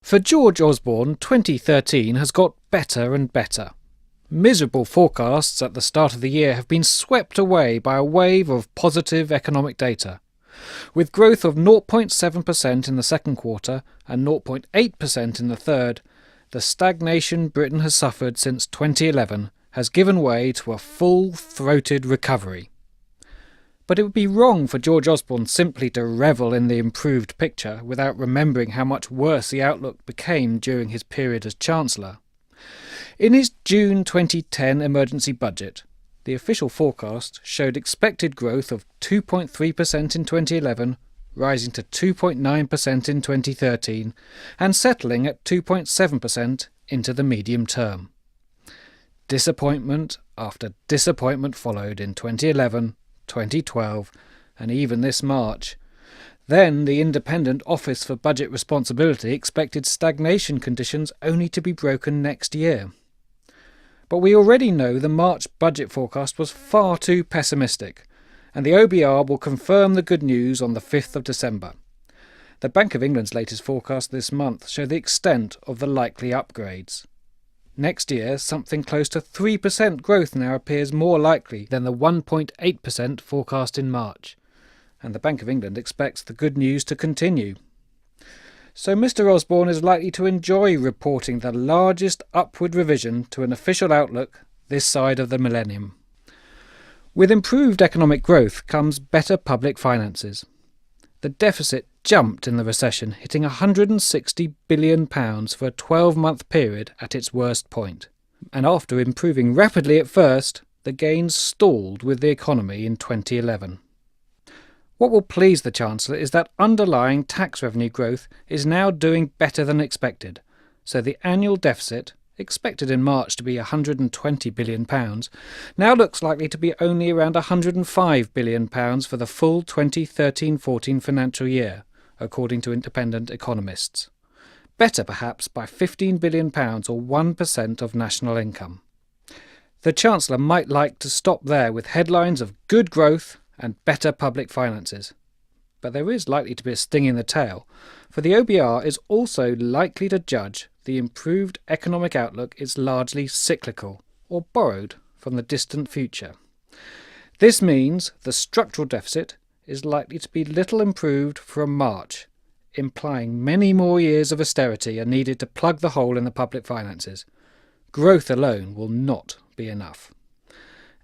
For George Osborne, 2013 has got better and better. Miserable forecasts at the start of the year have been swept away by a wave of positive economic data. With growth of 0.7% in the second quarter and 0.8% in the third, the stagnation Britain has suffered since 2011 has given way to a full-throated recovery. But it would be wrong for George Osborne simply to revel in the improved picture without remembering how much worse the outlook became during his period as Chancellor. In his June 2010 emergency budget, the official forecast showed expected growth of 2.3% in 2011, rising to 2.9% in 2013, and settling at 2.7% into the medium term. Disappointment after disappointment followed in 2011, 2012, and even this March. Then the Independent Office for Budget Responsibility expected stagnation conditions only to be broken next year. But we already know the March budget forecast was far too pessimistic, and the OBR will confirm the good news on the 5th of December. The Bank of England's latest forecast this month show the extent of the likely upgrades. Next year, something close to 3% growth now appears more likely than the 1.8% forecast in March, and the Bank of England expects the good news to continue. So Mr Osborne is likely to enjoy reporting the largest upward revision to an official outlook this side of the millennium. With improved economic growth comes better public finances. The deficit jumped in the recession, hitting £160 billion for a 12-month period at its worst point. And after improving rapidly at first, the gains stalled with the economy in 2011. What will please the Chancellor is that underlying tax revenue growth is now doing better than expected, so the annual deficit, expected in March to be £120 billion, now looks likely to be only around £105 billion for the full 2013-14 financial year, according to independent economists. Better perhaps by £15 billion or 1% of national income. The Chancellor might like to stop there with headlines of good growth and better public finances. But there is likely to be a sting in the tail, for the OBR is also likely to judge the improved economic outlook is largely cyclical or borrowed from the distant future. This means the structural deficit is likely to be little improved from March, implying many more years of austerity are needed to plug the hole in the public finances. Growth alone will not be enough.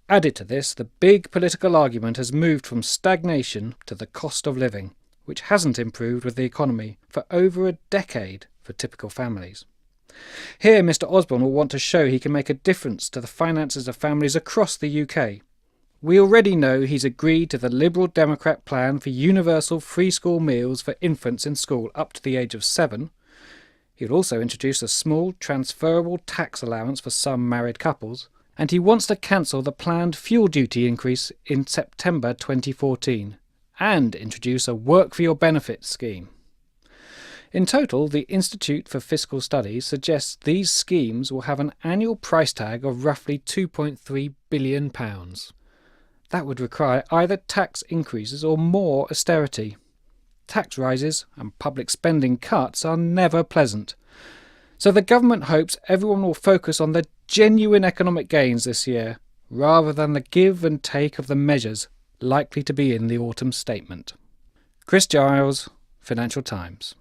Added to this, the big political argument has moved from stagnation to the cost of living, which hasn't improved with the economy for over a decade for typical families. Here Mr Osborne will want to show he can make a difference to the finances of families across the UK. We already know he's agreed to the Liberal Democrat plan for universal free school meals for infants in school up to the age of 7. He'll also introduce a small transferable tax allowance for some married couples, and he wants to cancel the planned fuel duty increase in September 2014 and introduce a Work for Your Benefits scheme. In total, the Institute for Fiscal Studies suggests these schemes will have an annual price tag of roughly £2.3 billion. That would require either tax increases or more austerity. Tax rises and public spending cuts are never pleasant. So the government hopes everyone will focus on the genuine economic gains this year, rather than the give and take of the measures likely to be in the autumn statement. Chris Giles, Financial Times.